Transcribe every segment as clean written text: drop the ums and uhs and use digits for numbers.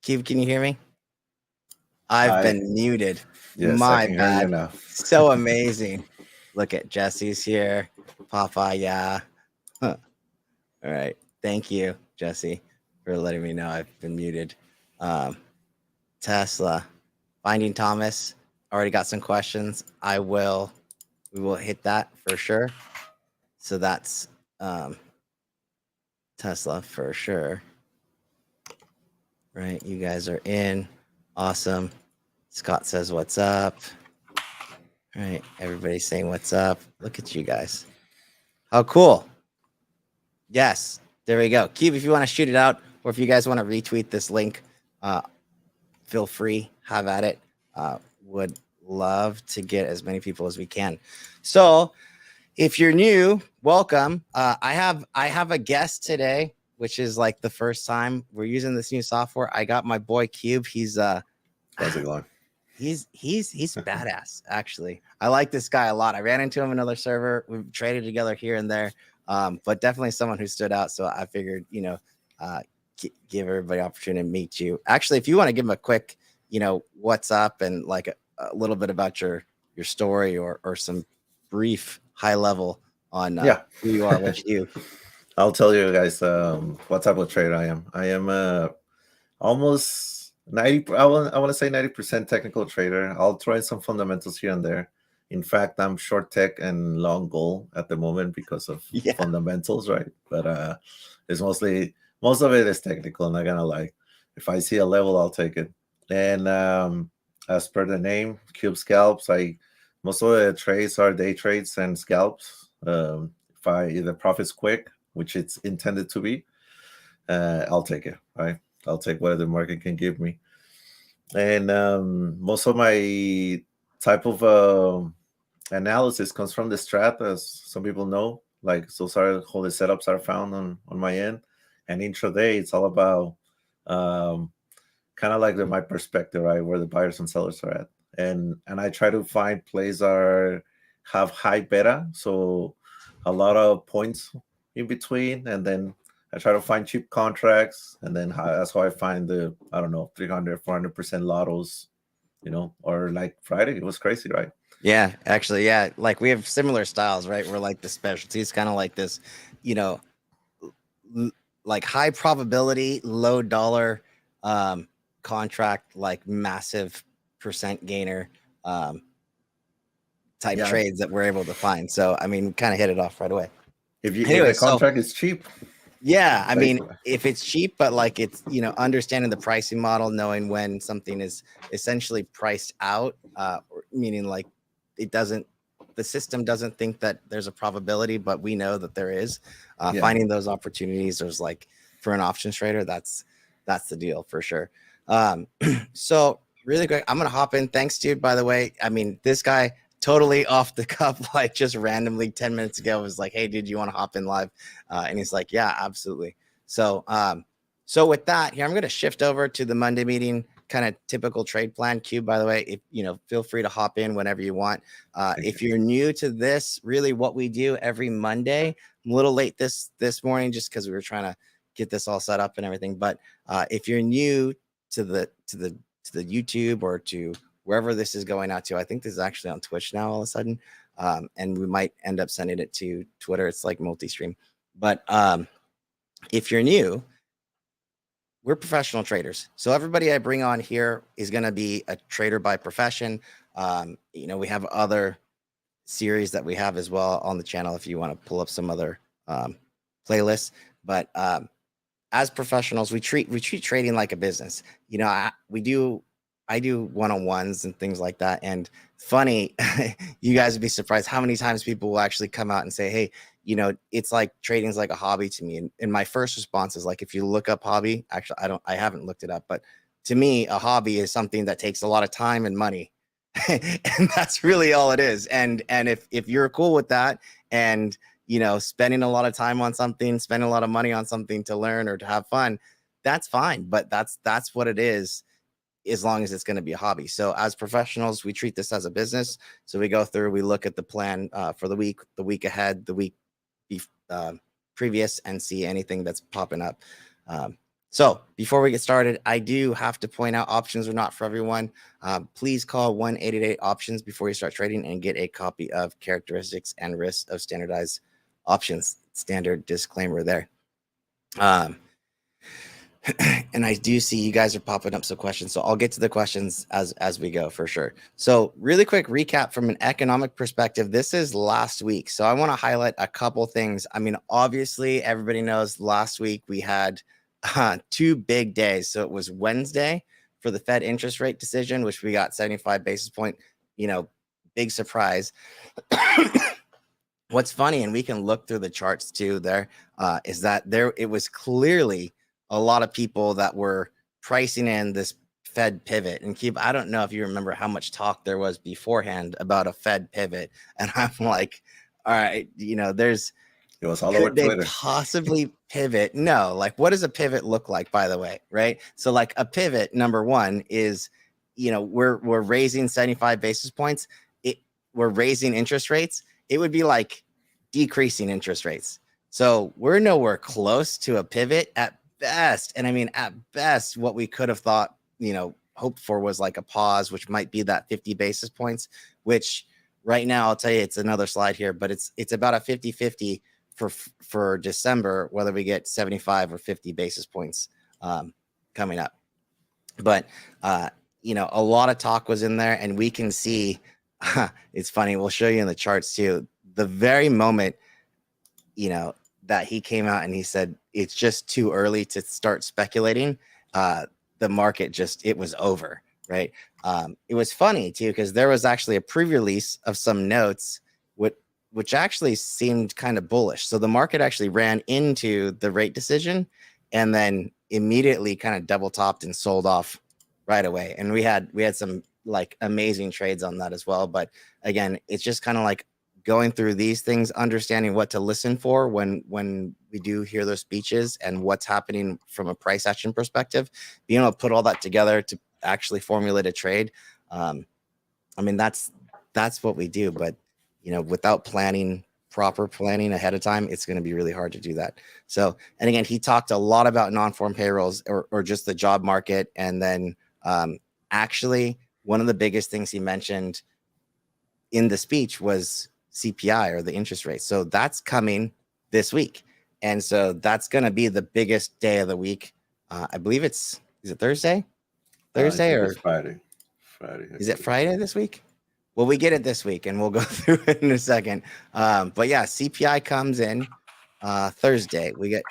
Cube, can you hear me? I've been muted. Yes, I My can hear you bad. now. So amazing. Look at Jesse's here. Papaya. Huh. All right. Thank you, Jesse, for letting me know I've been muted. Tesla. Finding Thomas. Already got some questions. We will hit that for sure. So that's Tesla for sure. Right. You guys are in. Awesome. Scott says, what's up? All right. Everybody's saying, what's up? Look at you guys. How cool. Yes. There we go. Cube, if you want to shoot it out, or if you guys want to retweet this link, feel free. Have at it. Would love to get as many people as we can. So if you're new, welcome. I have a guest today, which is like the first time we're using this new software. I got my boy Cube. He's How's it going? He's badass, actually. I like this guy a lot. I ran into him in another server. We've traded together here and there, but definitely someone who stood out. So I figured, give everybody an opportunity to meet you. Actually, if you want to give him a quick, what's up and like a little bit about your story or some brief high level on who you are, what you do. I'll tell you guys what type of trader I am. I am almost 90. I want to say 90% technical trader. I'll throw in some fundamentals here and there. In fact, I'm short tech and long gold at the moment because of fundamentals, right? But it's most of it is technical. Not gonna lie. If I see a level, I'll take it. And as per the name, Cube Scalps, most of the trades are day trades and scalps. If the profit's quick, which it's intended to be, I'll take it. Right, I'll take what the market can give me. And most of my type of analysis comes from the strat, as some people know. Like, those are how the setups are found on my end. And intraday, it's all about kind of like my perspective, right, where the buyers and sellers are at. And I try to find plays that have high beta, so a lot of points in between, and then I try to find cheap contracts, and then that's how I find the 300, 400% lottos, or like Friday. It was crazy, right? Yeah, actually, yeah. Like, we have similar styles, right? We're like the specialties, kind of like this, like high probability, low dollar contract, like massive percent gainer type trades that we're able to find. So, I mean, kind of hit it off right away. If the contract is cheap. Yeah, I mean, if it's cheap, but like it's, understanding the pricing model, knowing when something is essentially priced out, meaning like the system doesn't think that there's a probability, but we know that there is. Finding those opportunities, there's like, for an options trader, that's the deal for sure. So really quick, I'm gonna hop in. Thanks, dude. By the way, I mean, this guy totally off the cuff, like just randomly 10 minutes ago was like, hey, dude, you want to hop in live? And he's like, yeah, absolutely. So so with that here, I'm going to shift over to the Monday meeting, kind of typical trade plan. Cube, by the way, if feel free to hop in whenever you want. If you're new to this, really what we do every Monday, I'm a little late this morning just because we were trying to get this all set up and everything. But if you're new to the YouTube or to wherever this is going out to, I think this is actually on Twitch now all of a sudden. And we might end up sending it to Twitter. It's like multi-stream. But if you're new, we're professional traders. So everybody I bring on here is going to be a trader by profession. We have other series that we have as well on the channel if you want to pull up some other playlists. But as professionals, we treat trading like a business. I do one-on-ones and things like that. And funny, you guys would be surprised how many times people will actually come out and say, hey, it's like trading's like a hobby to me. And my first response is like, if you look up hobby, actually, I haven't looked it up, but to me, a hobby is something that takes a lot of time and money. And that's really all it is. And if you're cool with that and, spending a lot of time on something, spending a lot of money on something to learn or to have fun, that's fine. But that's what it is, as long as it's going to be a hobby. So as professionals, we treat this as a business. So we go through, we look at the plan for the week ahead, the week previous, and see anything that's popping up. So before we get started, I do have to point out options are not for everyone. Please call 1-888-OPTIONS before you start trading and get a copy of Characteristics and Risks of Standardized Options. Standard disclaimer there. And I do see you guys are popping up some questions, so I'll get to the questions as we go for sure. So really quick recap from an economic perspective. This is last week, so I want to highlight a couple things. I mean, obviously everybody knows last week we had 2 big days. So it was Wednesday for the Fed interest rate decision, which we got 75 basis point, big surprise. What's funny, and we can look through the charts too there, is that it was clearly a lot of people that were pricing in this Fed pivot. And Keith, I don't know if you remember how much talk there was beforehand about a Fed pivot. And I'm like, all right, there's it was all over Twitter. Possibly pivot? No, like what does a pivot look like, by the way, right? So like a pivot, number one, is we're raising 75 basis points. We're raising interest rates. It would be like decreasing interest rates. So we're nowhere close to a pivot at best. And I mean, at best, what we could have thought, hoped for was like a pause, which might be that 50 basis points, which right now, I'll tell you, it's another slide here, but it's about a 50-50 for December, whether we get 75 or 50 basis points coming up. But, a lot of talk was in there, and we can see, it's funny, we'll show you in the charts too, the very moment, that he came out and he said, it's just too early to start speculating, the market it was over, right? It was funny too, because there was actually a pre-release of some notes, which actually seemed kind of bullish. So the market actually ran into the rate decision and then immediately kind of double topped and sold off right away. And we had some like amazing trades on that as well. But again, it's just kind of like going through these things, understanding what to listen for when we do hear those speeches and what's happening from a price action perspective, being able to put all that together to actually formulate a trade. I mean, that's what we do, but without proper planning ahead of time, it's going to be really hard to do that. So, and again, he talked a lot about non-farm payrolls or just the job market. And then actually one of the biggest things he mentioned in the speech was CPI, or the interest rate. So that's coming this week. And so that's going to be the biggest day of the week. I believe is it Thursday? Thursday or Friday? Is it Friday this week? Well, we get it this week and we'll go through it in a second. But yeah, CPI comes in Thursday. We get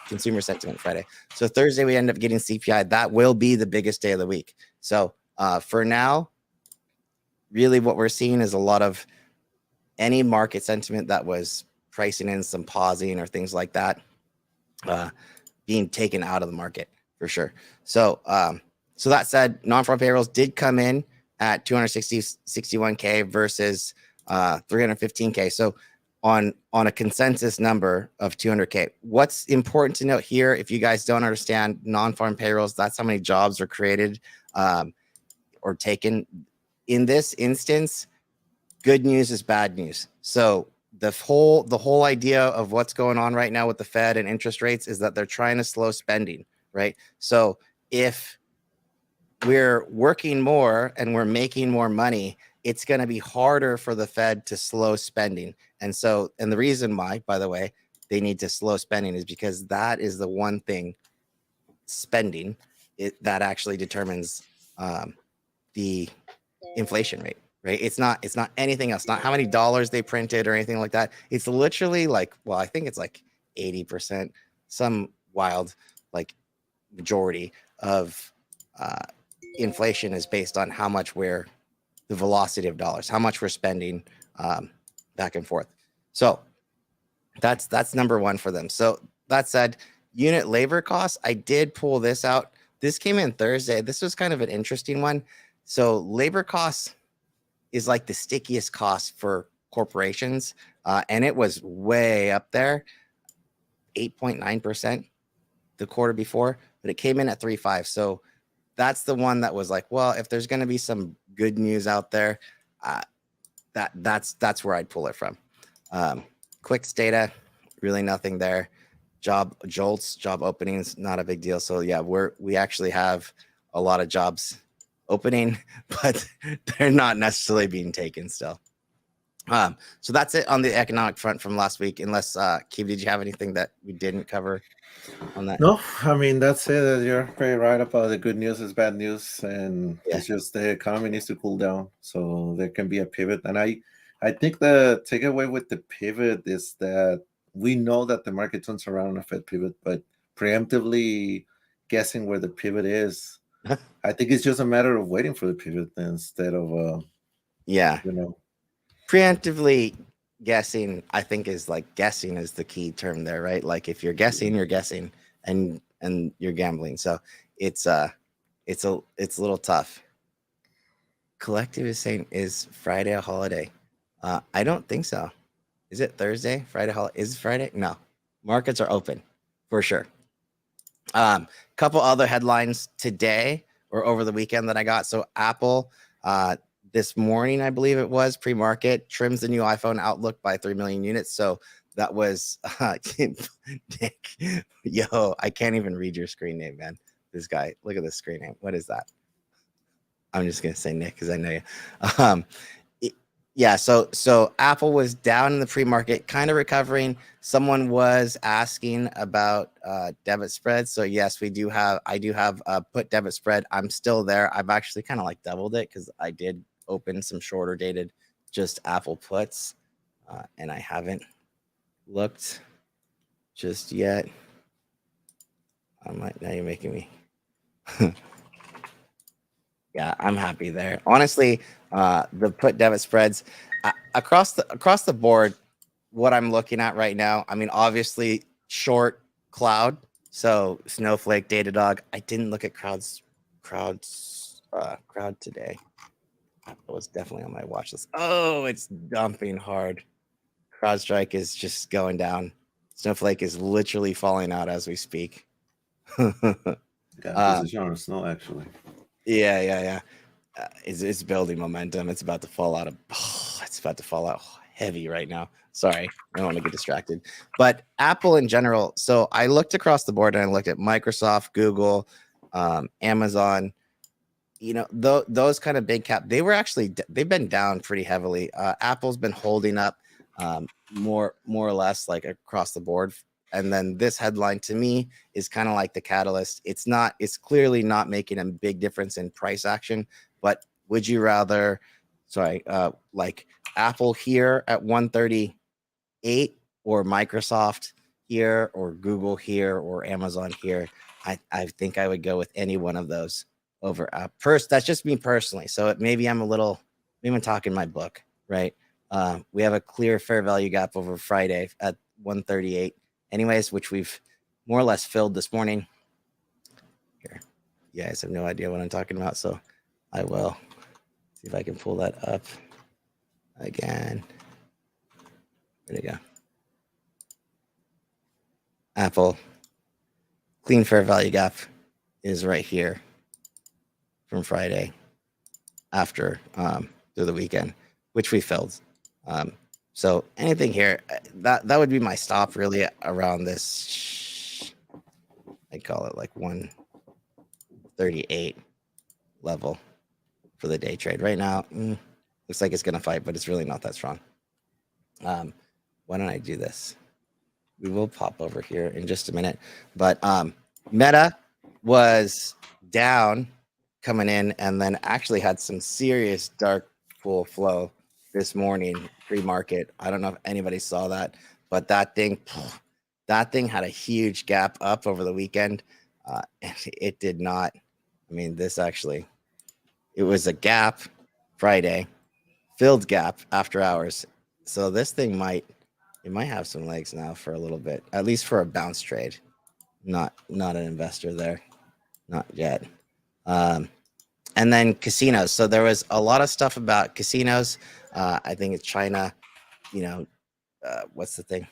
consumer sentiment Friday. So Thursday, we end up getting CPI. That will be the biggest day of the week. So for now, really what we're seeing is a lot of any market sentiment that was pricing in some pausing or things like that being taken out of the market for sure. So so that said, non-farm payrolls did come in at 261K versus 315K. So on a consensus number of 200K. What's important to note here, if you guys don't understand non-farm payrolls, that's how many jobs are created or taken. In this instance, good news is bad news. So the whole idea of what's going on right now with the Fed and interest rates is that they're trying to slow spending, right? So if we're working more and we're making more money, it's going to be harder for the Fed to slow spending. And the reason why, by the way, they need to slow spending is because that is the one thing, spending, that actually determines the inflation rate, right? It's not anything else, not how many dollars they printed or anything like that. It's literally like, well, I think it's like 80%, some wild like majority of inflation is based on how much the velocity of dollars, how much we're spending back and forth. So that's number one for them. So that said, unit labor costs, I did pull this out. This came in Thursday. This was kind of an interesting one. So labor costs is like the stickiest cost for corporations. And it was way up there, 8.9% the quarter before, but it came in at 3.5. So that's the one that was like, well, if there's going to be some good news out there, that's where I'd pull it from. Clicks data, really nothing there. job openings, not a big deal. So yeah, we actually have a lot of jobs opening, but they're not necessarily being taken still. So that's it on the economic front from last week. Unless Keith, did you have anything that we didn't cover on that? No, I mean that's it. You're very right about the good news is bad news, and Yeah. it's just the economy needs to cool down so there can be a pivot. And I think the takeaway with the pivot is that we know that the market turns around on a Fed pivot, but preemptively guessing where the pivot is, I think it's just a matter of waiting for the pivot instead of Yeah. you know. Preemptively guessing, I think, is like guessing is the key term there, right? Like if you're guessing, and you're gambling. So it's a little tough. Collective is saying, is Friday a holiday? I don't think so. Is it Thursday? Friday holiday? Is it Friday? No. Markets are open for sure. Couple other headlines today or over the weekend that I got. So Apple, this morning, I believe it was pre-market, trims the new iPhone outlook by 3 million units. So that was Nick. Yo, I can't even read your screen name, man. This guy, look at the screen name. What is that? I'm just gonna say Nick because I know you. Yeah, so Apple was down in the pre-market, kind of recovering. Someone was asking about debit spread. So yes, I do have put debit spread. I'm still there. I've actually kind of like doubled it because I did open some shorter dated just Apple puts, and I haven't looked just yet. I might, now you're making me. Yeah, I'm happy there. Honestly, the put debit spreads across the board, what I'm looking at right now, I mean, obviously short cloud. So Snowflake, Datadog. I didn't look at crowd today. That was definitely on my watch list. Oh, it's dumping hard. CrowdStrike is just going down. Snowflake is literally falling out as we speak. Got position on Snow actually. Yeah. It's building momentum. It's about to fall out heavy right now. Sorry, I don't want to get distracted. But Apple in general. So I looked across the board and I looked at Microsoft, Google, Amazon. You know, those kind of big cap. They've been down pretty heavily. Apple's been holding up more or less like across the board. And then this headline to me is kind of like the catalyst. It's clearly not making a big difference in price action, but would you rather, like Apple here at 138 or Microsoft here or Google here or Amazon here? I think I would go with any one of those over that's just me personally. So maybe I'm talking my book, right? We have a clear fair value gap over Friday at 138 anyways, which we've more or less filled this morning. Here, you guys have no idea what I'm talking about, so I will see if I can pull that up again. There you go. Apple clean fair value gap is right here from Friday after through the weekend, which we filled. So anything here, that would be my stop really around this. I call it like 138 level for the day trade. Right now, looks like it's gonna fight, but it's really not that strong. Why don't I do this? We will pop over here in just a minute. But Meta was down coming in and then actually had some serious dark pool flow this morning pre-market. I don't know if anybody saw that, but that thing had a huge gap up over the weekend. And it did not. I mean, it was a gap Friday, filled gap after hours. So this thing might have some legs now for a little bit, at least for a bounce trade. Not an investor there, not yet. And then casinos. So there was a lot of stuff about casinos. I think it's China. You know, what's the thing?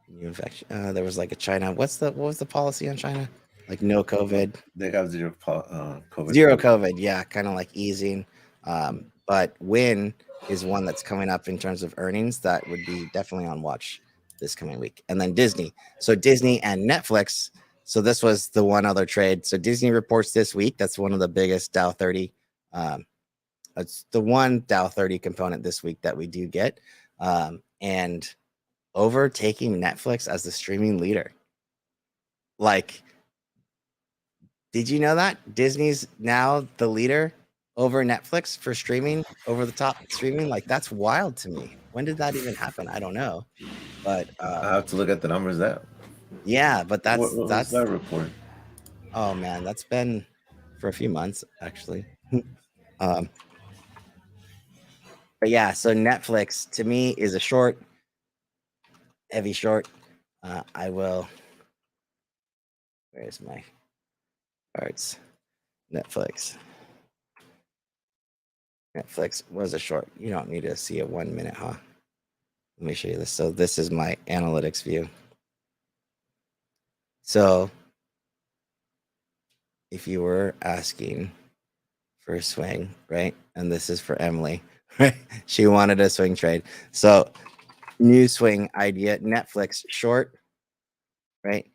New infection. There was like a China. What was the policy on China? Like no COVID. They have zero COVID. Zero COVID. Yeah, kind of like easing. But Win is one that's coming up in terms of earnings that would be definitely on watch. this coming week. And then Disney. So Disney and Netflix. So this was the one other trade. So Disney reports this week. That's one of the biggest Dow 30. It's the one Dow 30 component this week that we do get. And overtaking Netflix as the streaming leader. Like, did you know that Disney's now the leader over Netflix for streaming, over the top streaming? Like, that's wild to me. When did that even happen? I don't know. But I have to look at the numbers. yeah, but what was that report? Oh man, that's been for a few months actually. But yeah, so Netflix to me is a short, heavy short. I will. Where's my cards? Netflix. Netflix was a short. You don't need to see it 1 minute, huh? Let me show you this. So this is my analytics view. So if you were asking for a swing, right? And this is for Emily, right? She wanted a swing trade. So new swing idea, Netflix short, right?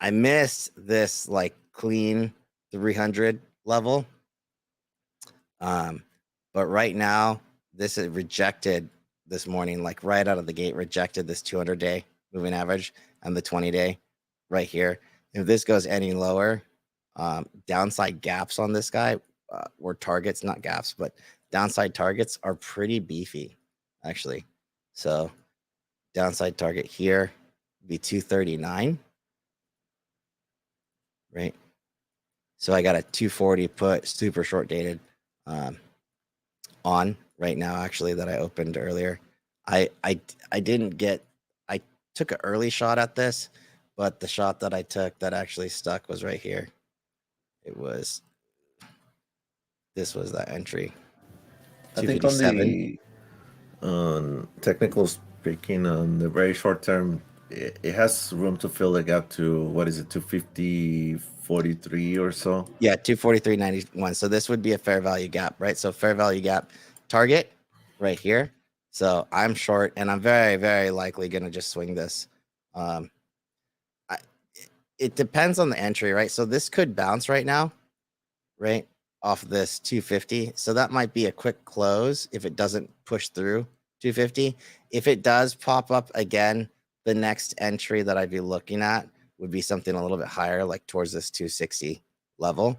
I missed this like clean 300 level. But right now, this is rejected this morning, like right out of the gate, rejected this 200-day moving average and the 20-day right here. If this goes any lower, downside gaps on this guy or targets, not gaps, but downside targets are pretty beefy, actually. So downside target here be 239, right? So I got a 240 put, super short dated on right now, actually, that I opened earlier. I didn't get, I took an early shot at this, but the shot that I took that actually stuck was right here. It was, this was that entry. I think on the technical speaking, on the very short term, it has room to fill the gap to, what is it, 250.43 or so? Yeah, 243.91. So this would be a fair value gap, right? So fair value gap target right here. So I'm short, and I'm very, very likely going to just swing this. It depends on the entry, right? So this could bounce right now, right, off this 250. So that might be a quick close if it doesn't push through 250. If it does pop up again, the next entry that I'd be looking at would be something a little bit higher, like towards this 260 level,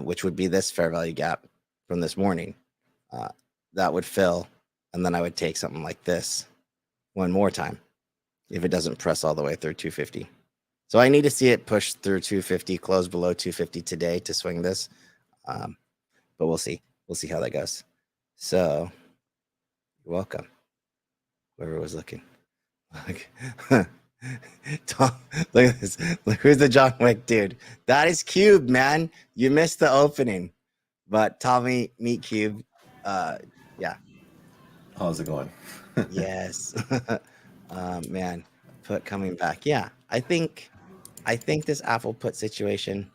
which would be this fair value gap from this morning. That would fill, and then I would take something like this one more time if it doesn't press all the way through 250. So I need to see it push through 250, close below 250 today to swing this. But we'll see. We'll see how that goes. So you're welcome. Whoever was looking. Tom, look at this. Look, who's the John Wick dude? That is Cube, man. You missed the opening. But Tommy, meet Cube. Yeah. How's it going? Yes. Man, put coming back. Yeah. I think this Apple put situation,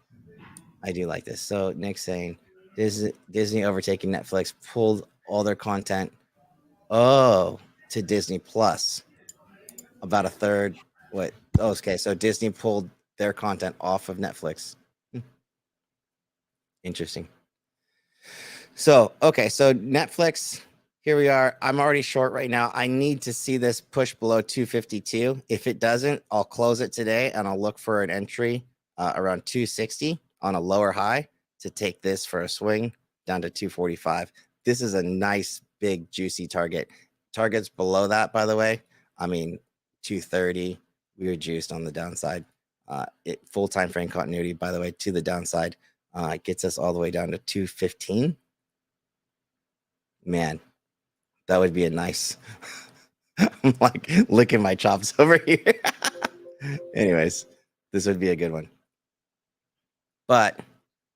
I do like this. So Nick's saying Disney overtaking Netflix, pulled all their content to Disney Plus. About a third. What? Oh, okay. So Disney pulled their content off of Netflix. Interesting. So, okay. So Netflix, here we are. I'm already short right now. I need to see this push below 252. If it doesn't, I'll close it today and I'll look for an entry around 260 on a lower high to take this for a swing down to 245. This is a nice, big, juicy target. Targets below that, by the way, I mean, 230, we were juiced on the downside. Full time frame continuity, by the way, to the downside, gets us all the way down to 215. Man, that would be a nice. I'm like licking my chops over here. Anyways, this would be a good one, but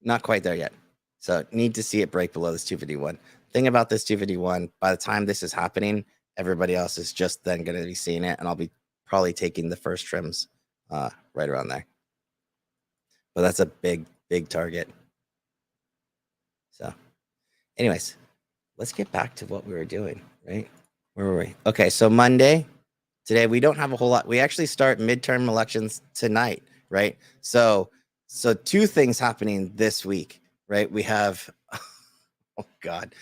not quite there yet. So need to see it break below this 251. Thing about this 251, by the time this is happening, everybody else is just then going to be seeing it, and I'll be probably taking the first trims right around there. But that's a big, big target. So anyways, let's get back to what we were doing, right? Where were we? Okay, so Monday, Today we don't have a whole lot. We actually start midterm elections tonight, right? So two things happening this week, right? We have oh God,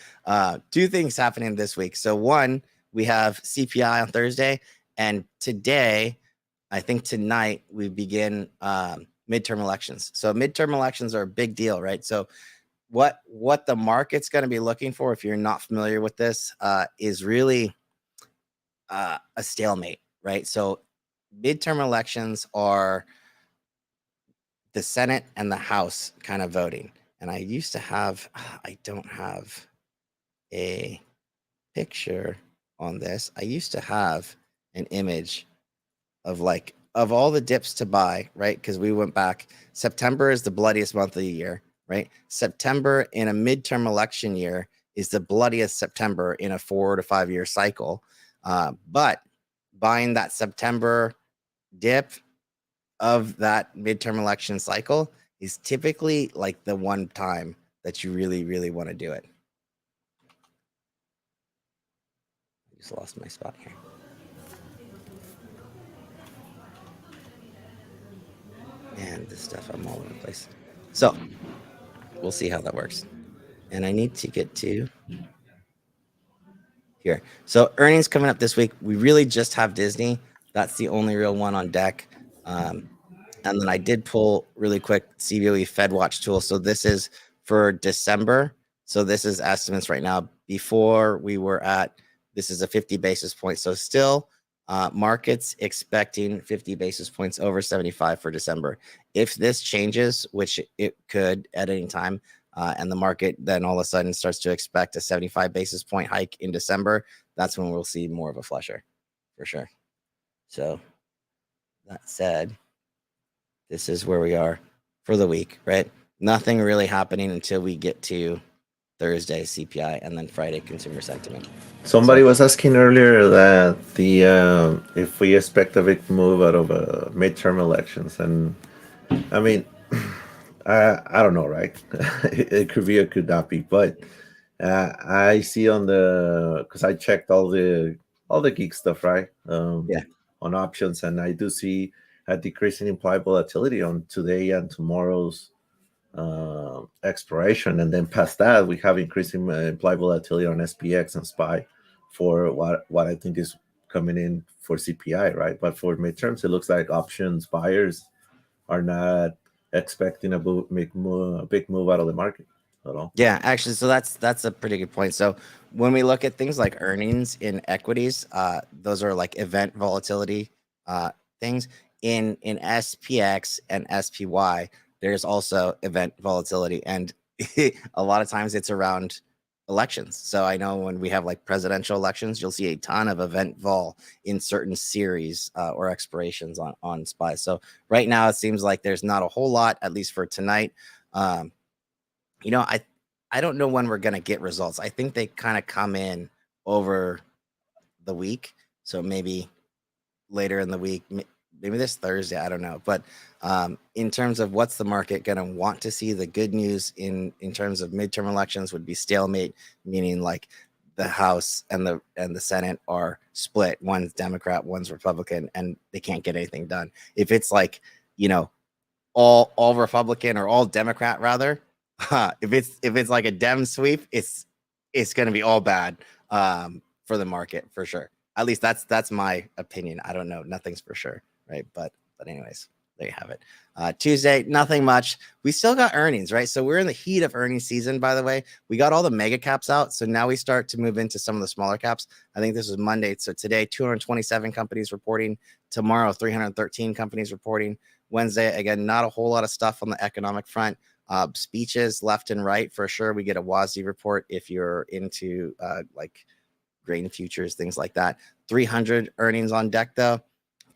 two things happening this week. So one, we have CPI on Thursday, and today, I think tonight we begin midterm elections. So midterm elections are a big deal, right? So what the market's going to be looking for, if you're not familiar with this, is really a stalemate, right? So midterm elections are the Senate and the House kind of voting. And I used to have, I don't have a picture on this. I used to have an image of all the dips to buy, right? Because we went back. September is the bloodiest month of the year, right? September in a midterm election year is the bloodiest September in a 4 to 5 year cycle. But buying that September dip of that midterm election cycle is typically like the one time that you really, really want to do it. I just lost my spot here. And this stuff, I'm all over the place. So we'll see how that works. And I need to get to here. So earnings coming up this week. We really just have Disney. That's the only real one on deck. And then I did pull really quick CBOE Fed Watch tool. So this is for December. So this is estimates right now. Before we were at, this is a 50 basis points. So still markets expecting 50 basis points over 75 for December. If this changes, which it could at any time, and the market then all of a sudden starts to expect a 75 basis point hike in December, that's when we'll see more of a flusher for sure. So that said, this is where we are for the week, right? Nothing really happening until we get to Thursday CPI and then Friday consumer sentiment. Somebody was asking earlier that if we expect a big move out of midterm elections, and I mean, I don't know, right? It could be or could not be, but I see on the, because I checked all the geek stuff, right? Yeah. On options, and I do see a decrease in implied volatility on today and tomorrow's expiration, and then past that we have increasing implied volatility on SPX and SPY for what I think is coming in for CPI, right? But for midterms, it looks like options buyers are not expecting a big move out of the market at all. Yeah, actually, so that's a pretty good point. So when we look at things like earnings in equities, those are like event volatility things. In SPX and SPY, there's also event volatility, and a lot of times it's around elections. So I know when we have like presidential elections, you'll see a ton of event vol in certain series or expirations on SPY. So right now it seems like there's not a whole lot, at least for tonight. I don't know when we're going to get results. I think they kind of come in over the week. So maybe later in the week, maybe this Thursday, I don't know. But in terms of what's the market going to want to see, the good news in terms of midterm elections would be stalemate, meaning like the House and the Senate are split. One's Democrat, one's Republican, and they can't get anything done. If it's like, all Republican or all Democrat rather, if it's like a Dem sweep, it's going to be all bad for the market for sure. At least that's my opinion. I don't know. Nothing's for sure, right? But anyways, there you have it. Tuesday, nothing much. We still got earnings, right? So we're in the heat of earnings season, by the way. We got all the mega caps out. So now we start to move into some of the smaller caps. I think this was Monday. So today, 227 companies reporting. Tomorrow, 313 companies reporting. Wednesday, again, not a whole lot of stuff on the economic front. Speeches left and right for sure. We get a WASI report if you're into like grain futures, things like that. 300 earnings on deck though.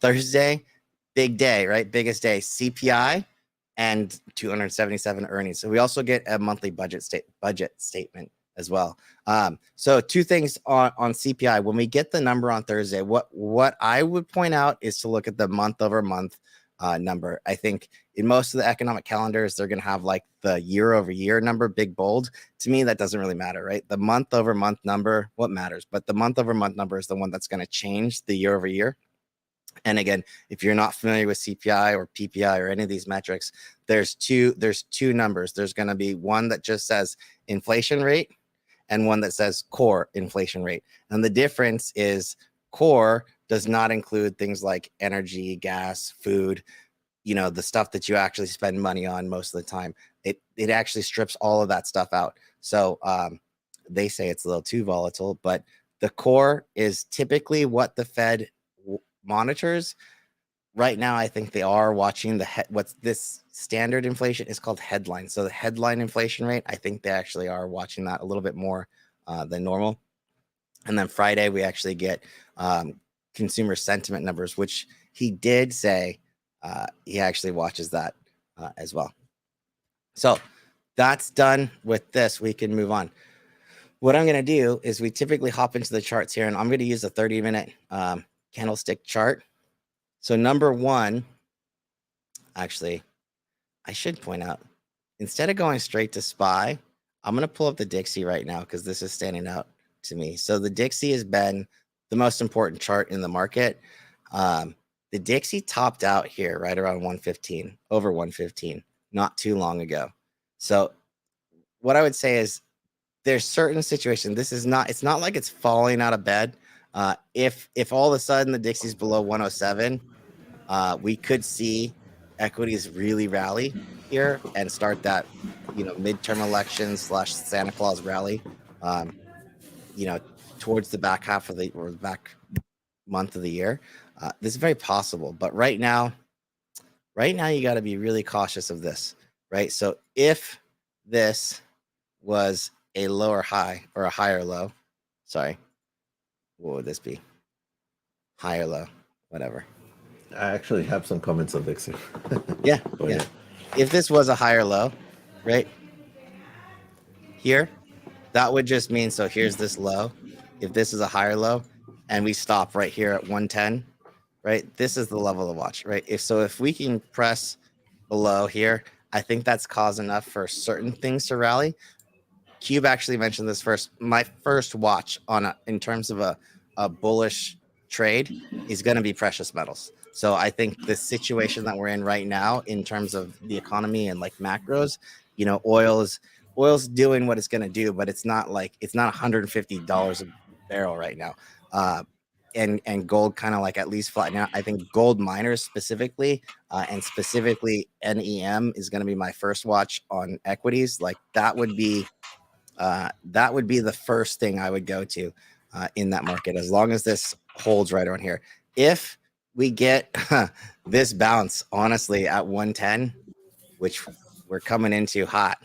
Thursday, big day, right? Biggest day, CPI and 277 earnings. So we also get a monthly budget statement as well. So two things on CPI. When we get the number on Thursday, what I would point out is to look at the month over month number. I think in most of the economic calendars, they're going to have like the year over year number, big bold. To me, that doesn't really matter, right? The month over month number, what matters? But the month over month number is the one that's going to change the year over year. And again, if you're not familiar with CPI or PPI or any of these metrics, there's two numbers. There's going to be one that just says inflation rate and one that says core inflation rate. And the difference is core does not include things like energy, gas, food, the stuff that you actually spend money on most of the time. It actually strips all of that stuff out. So they say it's a little too volatile, but the core is typically what the Fed monitors. Right now, I think they are watching what's this standard inflation is called headline. So the headline inflation rate, I think they actually are watching that a little bit more than normal. And then Friday, we actually get consumer sentiment numbers, which he did say he actually watches that as well. So that's done with this. We can move on. What I'm going to do is we typically hop into the charts here, and I'm going to use a 30-minute candlestick chart. So number one, actually, I should point out, instead of going straight to SPY, I'm going to pull up the Dixie right now because this is standing out to me. So the Dixie has been the most important chart in the market. The Dixie topped out here right around 115, over 115, not too long ago. So what I would say is there's certain situations. It's not like it's falling out of bed. If all of a sudden the Dixie's below 107, we could see equities really rally here and start that, midterm elections / Santa Claus rally, towards the back half of the back month of the year. This is very possible, but right now you got to be really cautious of this, right? So if this was a lower high or a higher low, sorry, what would this be? Higher low, whatever. I actually have some comments on Dixie. Yeah. If this was a higher low, right here, that would just mean, so here's this low. If this is a higher low and we stop right here at 110, right, this is the level to watch, right? If we can press below here, I think that's cause enough for certain things to rally. Cube actually mentioned this first. My first watch in terms of a bullish trade is going to be precious metals. So I think the situation that we're in right now, in terms of the economy and like macros, oil's doing what it's going to do, but it's not $150 a barrel right now. And gold kind of like at least flat. Now I think gold miners specifically, and specifically NEM is going to be my first watch on equities. Like that would be the first thing I would go to in that market, as long as this holds right around here. If we get this bounce, honestly, at 110, which we're coming into hot,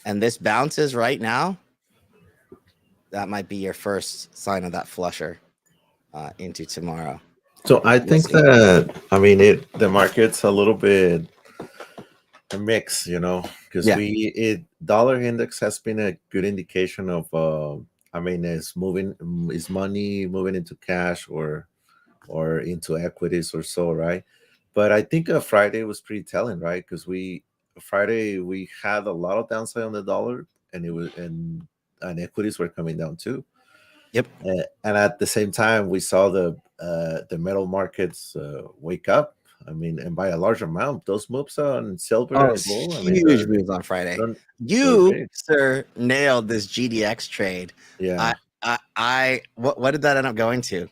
and this bounces right now, that might be your first sign of that flusher into tomorrow. So I think that, the market's a little bit a mix, because dollar index has been a good indication of, is money moving into cash or into equities or so, right? But I think Friday was pretty telling, right? Because Friday we had a lot of downside on the dollar, and and equities were coming down too. Yep. And at the same time, we saw the metal markets wake up. And by a large amount, those moves on silver and gold. Huge moves on Friday. You, sir, nailed this GDX trade. Yeah. What did that end up going to?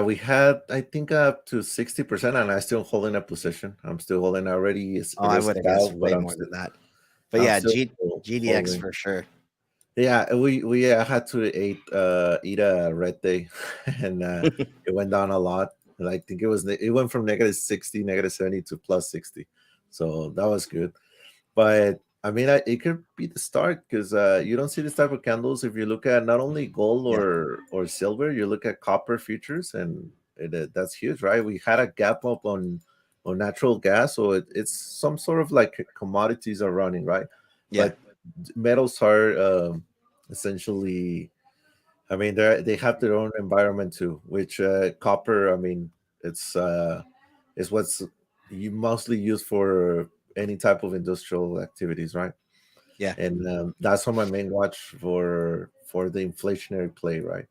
We had, I think, up to 60%, and I'm still holding a position. I'm still holding already. I would have guessed way more than that. But yeah, GDX holding. For sure. Yeah, we had to eat a red day, and it went down a lot. And I think it went from -60, -70 to +60, so that was good. But it could be the start, because you don't see this type of candles if you look at not only gold or silver. You look at copper futures, and that's huge, right? We had a gap up on natural gas, so it's some sort of like commodities are running, right? Yeah. But metals are essentially, they have their own environment too, which copper, it's what's you mostly use for any type of industrial activities, right? Yeah. And that's on my main watch for the inflationary play, right?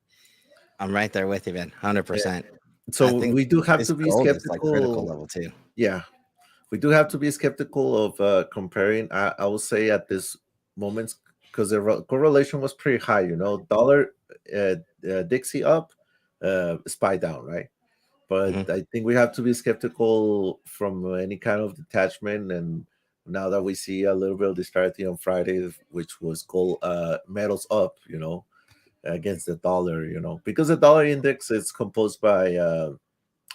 I'm right there with you, man. 100%. So think we do have this to be gold is like critical skeptical. level too. Yeah, we do have to be skeptical of comparing. I would say at this moment, because the correlation was pretty high. Dollar Dixie up, SPY down, right? But Mhm. I think we have to be skeptical from any kind of detachment. And now that we see a little bit of disparity on Friday, which was gold metals up, against the dollar, because the dollar index is composed by uh,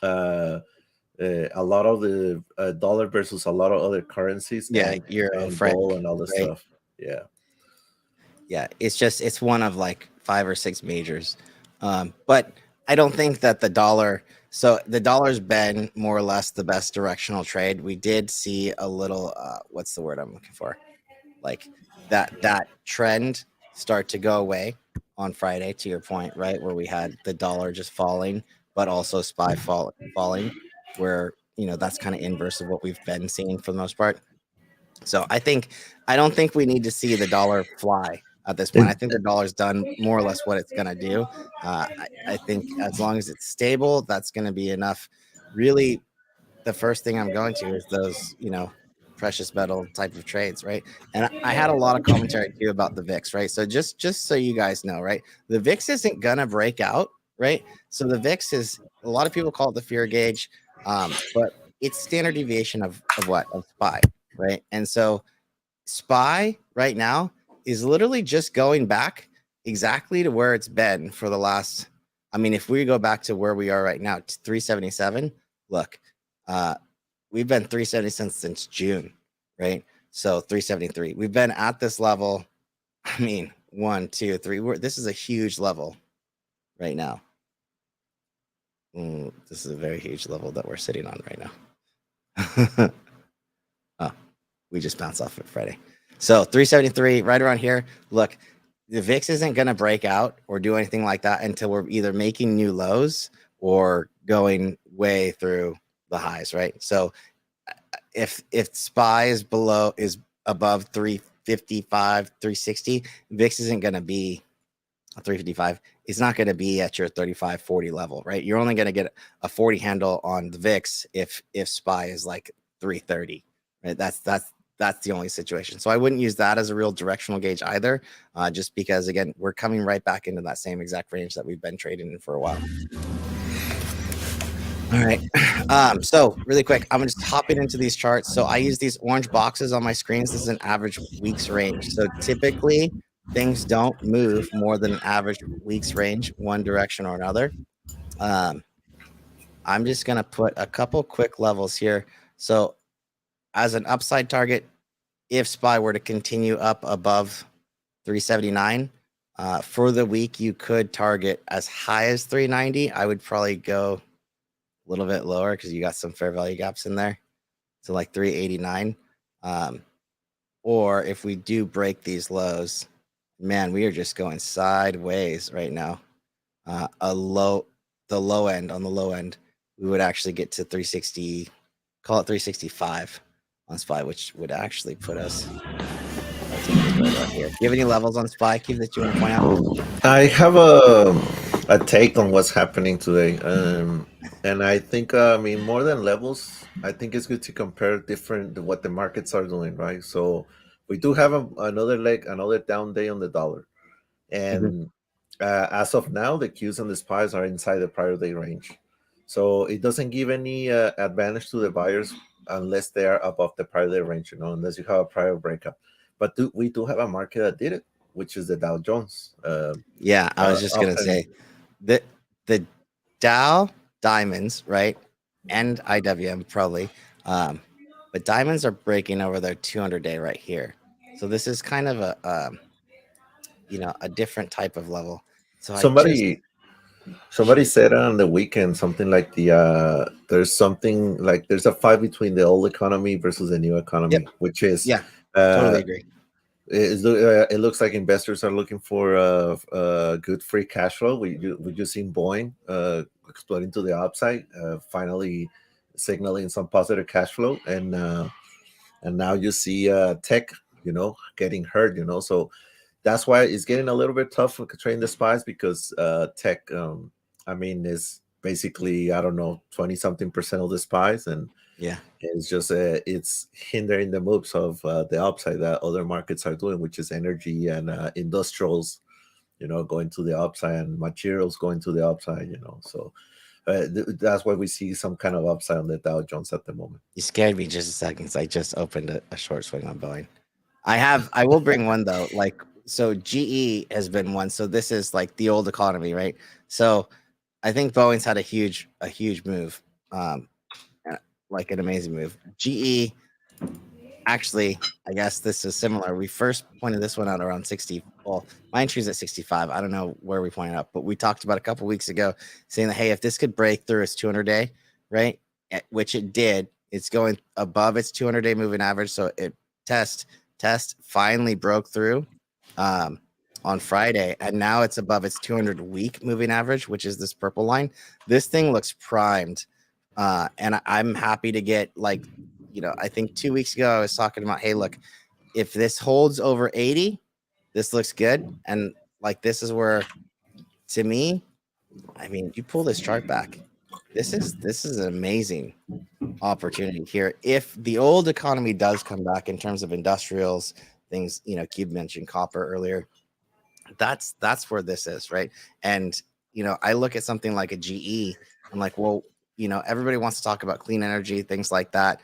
a lot of the dollar versus a lot of other currencies Yeah, euro, and gold franc, and all the right? stuff. Yeah. Yeah, it's one of like 5 or 6 majors. But I don't think that the dollar. So the dollar's been more or less the best directional trade. We did see a little. What's the word I'm looking for? Like that trend start to go away on Friday. To your point, right, where we had the dollar just falling, but also falling, where that's kind of inverse of what we've been seeing for the most part. So I don't think we need to see the dollar fly at this point. I It, think the dollar's done more or less what it's going to do. I think as long as it's stable, that's going to be enough. Really, the first thing I'm going to is those, precious metal type of trades, right? And I had a lot of commentary too about the VIX, right? So just so you guys know, right, the VIX isn't gonna break out, right? So the VIX is, a lot of people call it the fear gauge, but it's standard deviation of what, of SPY, right? And so SPY right now is literally just going back exactly to where it's been for the last. I mean, if we go back to where we are right now, 377. Look, we've been 370 since June, right? So 373. We've been at this level. I mean, 1, 2, 3. This is a huge level right now. This is a very huge level that we're sitting on right now. Oh, we just bounced off it Friday. So 373, right around here. Look, the VIX isn't going to break out or do anything like that until we're either making new lows or going way through the highs, right? So if SPY is above 355, 360, VIX isn't going to be 355. It's not going to be at your 35, 40 level, right? You're only going to get a 40 handle on the VIX if SPY is like 330, right? That's the only situation. So I wouldn't use that as a real directional gauge either, just because again, we're coming right back into that same exact range that we've been trading in for a while. All right. So really quick, I'm just hopping into these charts. So I use these orange boxes on my screens. This is an average weeks range. So typically things don't move more than an average weeks range, one direction or another. I'm just going to put a couple quick levels here. So as an upside target, if SPY were to continue up above 379, for the week, you could target as high as 390. I would probably go a little bit lower because you got some fair value gaps in there. So like 389. Or if we do break these lows, man, we are just going sideways right now. The low end, on the low end, we would actually get to 360, call it 365 on SPY, which would actually put us, let's put this right around here. Do you have any levels on SPY, Keith, that you want to point out? I have a take on what's happening today, and I think I mean more than levels. I think it's good to compare different what the markets are doing, right? So we do have another leg, another down day on the dollar, and as of now, the Qs and the SPYs are inside the prior day range. So it doesn't give any advantage to the buyers unless they are above the prior day range, unless you have a prior breakup. But we do have a market that did it, which is the Dow Jones. Yeah, I was just gonna say that the Dow diamonds, right, and IWM probably, but diamonds are breaking over their 200-day right here. So this is kind of a different type of level. So somebody said on the weekend something like there's a fight between the old economy versus the new yep, economy, which is yeah, uh, totally agree. it looks like investors are looking for good free cash flow. We just seen Boeing exploding to the upside, finally signaling some positive cash flow, and now you see tech, getting hurt. So that's why it's getting a little bit tough for trading the spies because tech, I mean, is basically, I don't know, 20 something percent of the spies, and Yeah. it's just it's hindering the moves of the upside that other markets are doing, which is energy and industrials, going to the upside, and materials going to the upside, so that's why we see some kind of upside on the Dow Jones at the moment. You scared me just a second because I just opened a short swing on Boeing. I will bring one though. Like, so GE has been one. So this is like the old economy, right? So I think Boeing's had a huge move, like an amazing move. GE, actually, I guess this is similar. We first pointed this one out around 60. Well, my entry's at 65. I don't know where we pointed out, but we talked about a couple weeks ago saying that, hey, if this could break through its 200-day, right, which it did, it's going above its 200-day moving average. So it test finally broke through on Friday, and now it's above its 200-week moving average, which is this purple line. This thing looks primed, and I'm happy to get, like, I think 2 weeks ago I was talking about, hey, look, if this holds over 80, this looks good. And like, this is where, to me, I mean, you pull this chart back, this is an amazing opportunity here. If the old economy does come back in terms of industrials, things, Cube mentioned copper earlier, that's where this is, right? And I look at something like a GE, I'm like, well, everybody wants to talk about clean energy, things like that.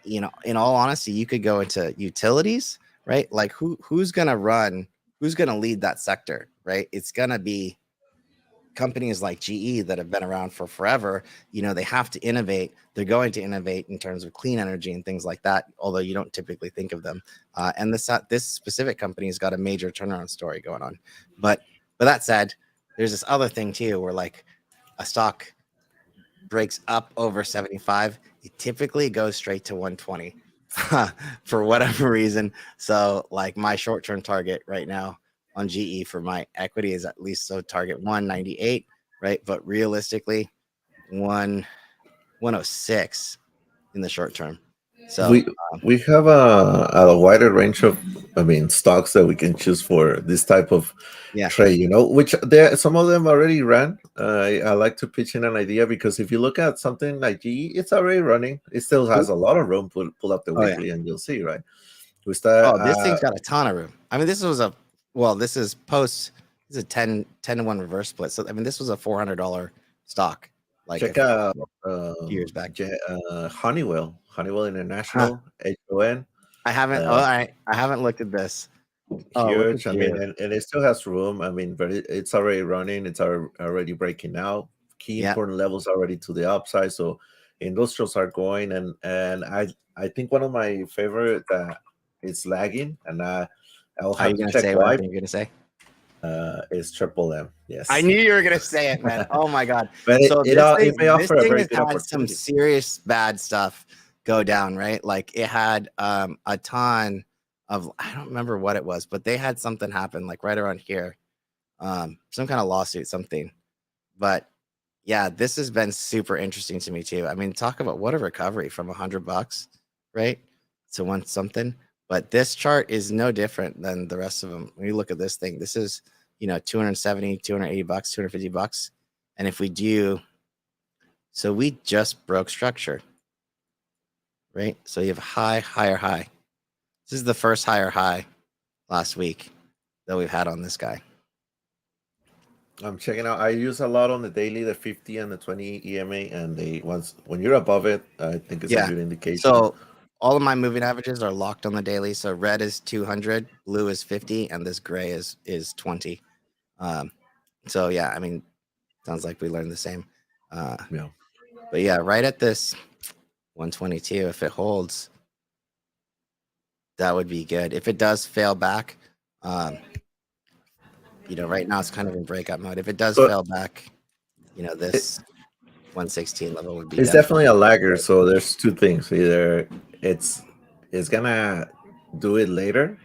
In all honesty, you could go into utilities, right? Like, who's going to lead that sector, right? It's going to be companies like GE that have been around for forever. They have to innovate. They're going to innovate in terms of clean energy and things like that, although you don't typically think of them. And this specific company has got a major turnaround story going on. But that said, there's this other thing too, where like a stock breaks up over 75, it typically goes straight to 120 for whatever reason. So like, my short-term target right now on GE for my equity is at least, so target 198, right? But realistically, 106 in the short term. So we have a wider range of, stocks that we can choose for this type of trade, which some of them already ran. I like to pitch in an idea, because if you look at something like GE, it's already running. It still has a lot of room. Pull up the weekly, and you'll see, right? This thing's got a ton of room. I mean, this is post. This is a 10 to 1 reverse split. So I mean, this was a $400 stock. Like, check out years back. Honeywell International, HON. I haven't. All right, I haven't looked at this. Huge. And it still has room. But it's already running. It's already breaking out. Key important levels already to the upside. So industrials are going, and I think one of my favorite is lagging, and I'll have to check why. What you're gonna say? Is Triple M. Yes, I knew you were gonna say it, man. Oh my god! But this thing has had some serious bad stuff go down, right? Like, it had a ton of, I don't remember what it was, but they had something happen like right around here, some kind of lawsuit, something. But yeah, this has been super interesting to me too. I mean, talk about what a recovery from $100, right, to one something. But this chart is no different than the rest of them. When you look at this thing, this is, 270, $280, $250. And if we do, so we just broke structure, right? So you have high, higher high. This is the first higher high last week that we've had on this guy. I'm checking out. I use a lot on the daily, the 50 and the 20 EMA, and when you're above it, I think it's a good indication. So all of my moving averages are locked on the daily. So red is 200, blue is 50, and this gray is 20. So yeah, I mean, sounds like we learned the same. Yeah. But yeah, right at this 122, if it holds, that would be good. If it does fail back, right now it's kind of in breakup mode. If it does fail back, this 116 level would be. It's definitely a lagger. So there's two things: either it's gonna do it later,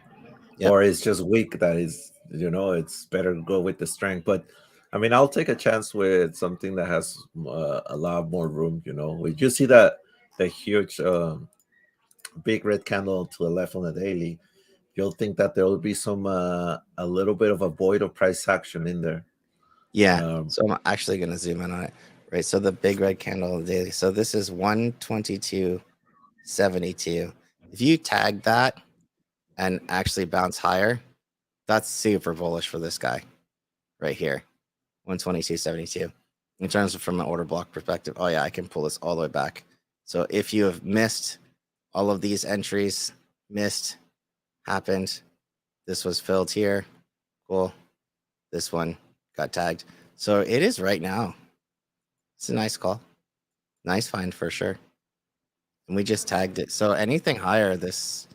or it's just weak. That is, it's better to go with the strength. But I'll take a chance with something that has a lot more room. If you see that the huge big red candle to the left on the daily, you'll think that there will be some a little bit of a void of price action in there. Yeah. So I'm actually going to zoom in on it right? So the big red candle on the daily. So this is 122.72. If you tag that and actually bounce higher, that's super bullish for this guy right here, 122.72. In terms of from an order block perspective, oh yeah, I can pull this all the way back. So if you have missed all of these entries, happened, this was filled here, cool. This one got tagged. So it is right now. It's a nice call. Nice find for sure. And we just tagged it. So anything higher, this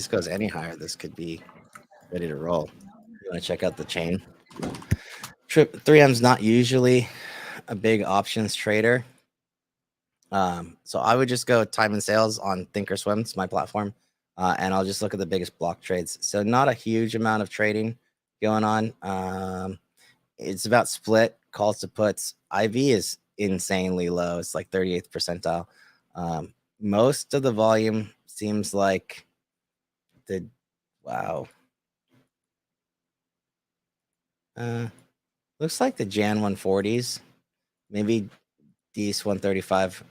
goes any higher, this could be ready to roll. You want to check out the chain? 3M's not usually a big options trader. So I would just go time and sales on Thinkorswim. It's my platform. And I'll just look at the biggest block trades. So not a huge amount of trading going on. It's about split calls to puts. IV is insanely low. It's like 38th percentile. Most of the volume seems like looks like the Jan 140s, maybe D's 135,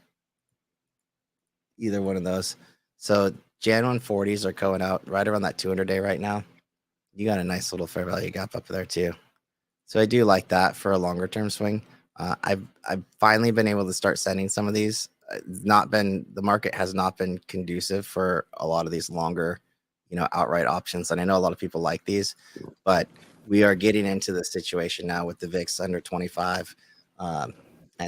either one of those. So Jan 140s are going out right around that 200-day right now. You got a nice little fair value gap up there too. So I do like that for a longer term swing. I've finally been able to start sending some of these. The market has not been conducive for a lot of these longer, outright options. And I know a lot of people like these, but we are getting into the situation now with the VIX under 25, and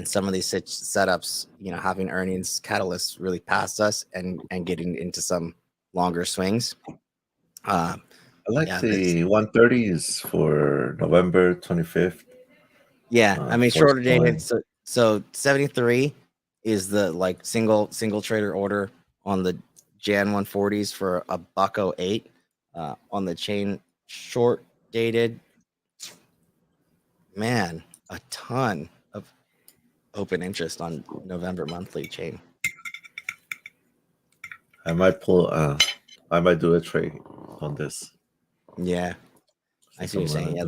some of these setups, having earnings catalysts really past us and getting into some longer swings. I like the 130s for November 25th. Yeah, I mean shorter dated. So 73 is the single trader order on the Jan 140s for $1.08. On the chain short dated, man, a ton of open interest on November monthly chain. I might do a trade on this. Yeah, I see what you're saying. Yeah,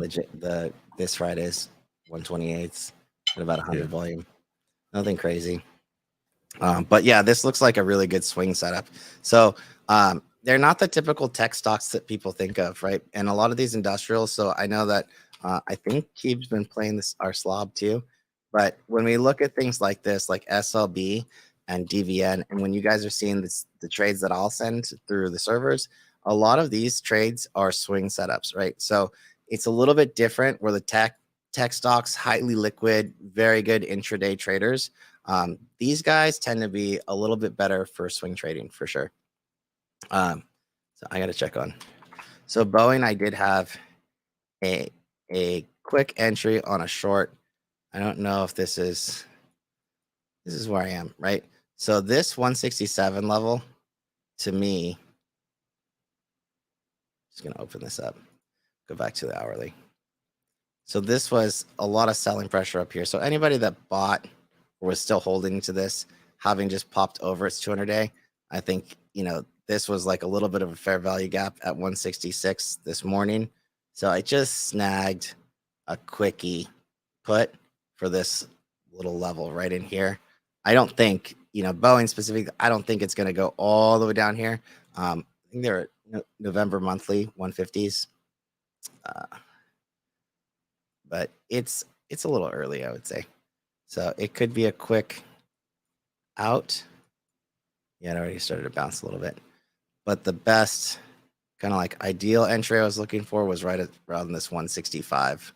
this Friday is 128 at about 100 volume. Nothing crazy. But yeah, this looks like a really good swing setup. So they're not the typical tech stocks that people think of, right? And a lot of these industrials. So I know that I think Keeb's been playing our slob too. But when we look at things like this, like SLB and DVN, and when you guys are seeing the trades that I'll send through the servers, a lot of these trades are swing setups, right? So it's a little bit different where the tech stocks, highly liquid, very good intraday traders. These guys tend to be a little bit better for swing trading for sure. So I got to check on. So Boeing, I did have a quick entry on a short. I don't know if this is where I am, right? So this 167 level to me, just going to open this up, go back to the hourly. So this was a lot of selling pressure up here. So anybody that bought or was still holding to this, having just popped over its 200-day, I think, this was like a little bit of a fair value gap at 166 this morning. So I just snagged a quickie put for this little level right in here. I don't think, Boeing specifically, I don't think it's going to go all the way down here. I think they're at November monthly 150s. But it's a little early, I would say. So it could be a quick out. Yeah, it already started to bounce a little bit. But the best kind of like ideal entry I was looking for was right around this 165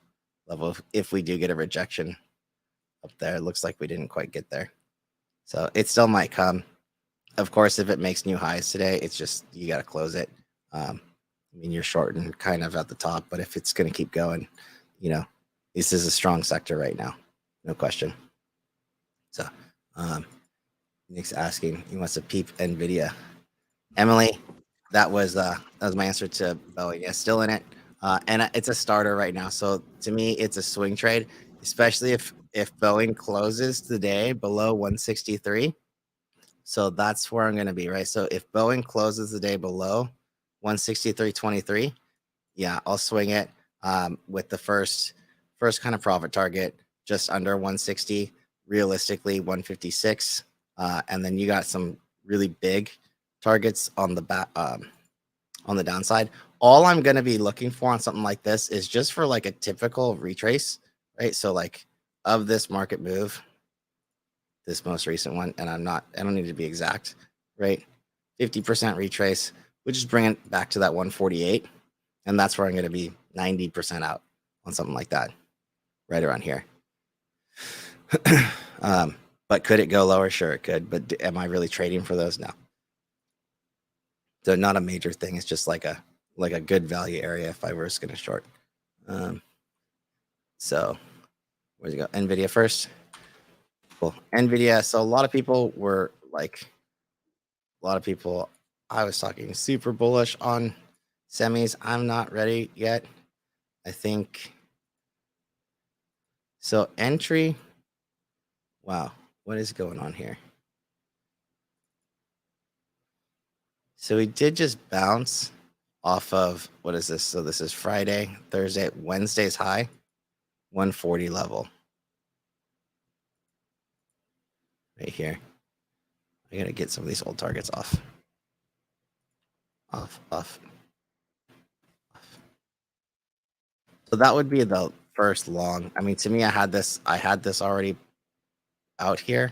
level. If we do get a rejection up there, it looks like we didn't quite get there. So it still might come. Of course, if it makes new highs today, it's just you got to close it. I mean, you're shorting kind of at the top, but if it's going to keep going, this is a strong sector right now, no question. So Nick's asking, he wants to peep NVIDIA. Emily, that was my answer to Boeing. Yeah, still in it. And it's a starter right now. So to me, it's a swing trade, especially if Boeing closes today below 163. So that's where I'm going to be, right? So if Boeing closes the day below 163.23, yeah, I'll swing it with the first kind of profit target just under 160, realistically 156, and then you got some really big targets on the back on the downside. All I'm going to be looking for on something like this is just for like a typical retrace, right? So like of this market move, this most recent one, and I don't need to be exact, right? 50% retrace, which is bring it back to that 148. And that's where I'm going to be 90% out on something like that, right around here. But could it go lower? Sure, it could. But am I really trading for those? No. So not a major thing. It's just like a good value area if I was going to short. So where'd you go? NVIDIA first. Cool. NVIDIA. So a lot of people were like, I was talking super bullish on semis. I'm not ready yet. I think. So entry. Wow. What is going on here? So we did just bounce off of, what is this? So this is Friday, Thursday, Wednesday's high, 140 level. Right here. I gotta get some of these old targets off. Off. So that would be the first long. I mean, to me, I had this already out here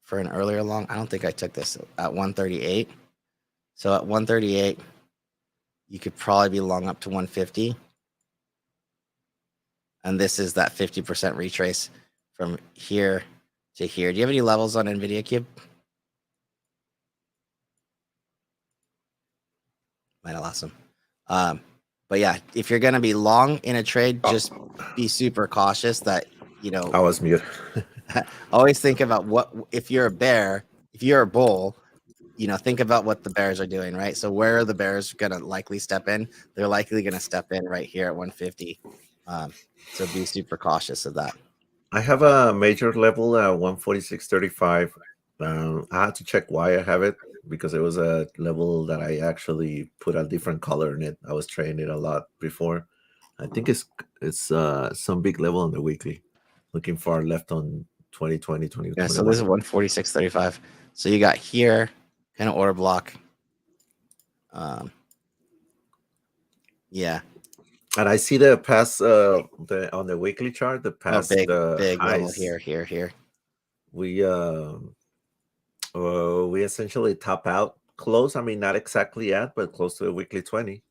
for an earlier long. I don't think I took this at 138. So at 138, you could probably be long up to 150. And this is that 50% retrace from here to here. Do you have any levels on NVIDIA Cube? Might have lost them. But yeah, if you're going to be long in a trade, just be super cautious that, I was mute. Always think about what, if you're a bear, if you're a bull, think about what the bears are doing, right? So where are the bears going to likely step in? They're likely going to step in right here at 150. So be super cautious of that. I have a major level at 146.35. I had to check why I have it, because it was a level that I actually put a different color in it. I was trading it a lot before. I think it's some big level on the weekly. Looking far left on 2020, 2021. Yeah, so this is 146.35. So you got here, kind of order block. Yeah. And I see the past on the weekly chart, the past big highs level here. We essentially top out close. I mean, not exactly at, but close to the weekly 20.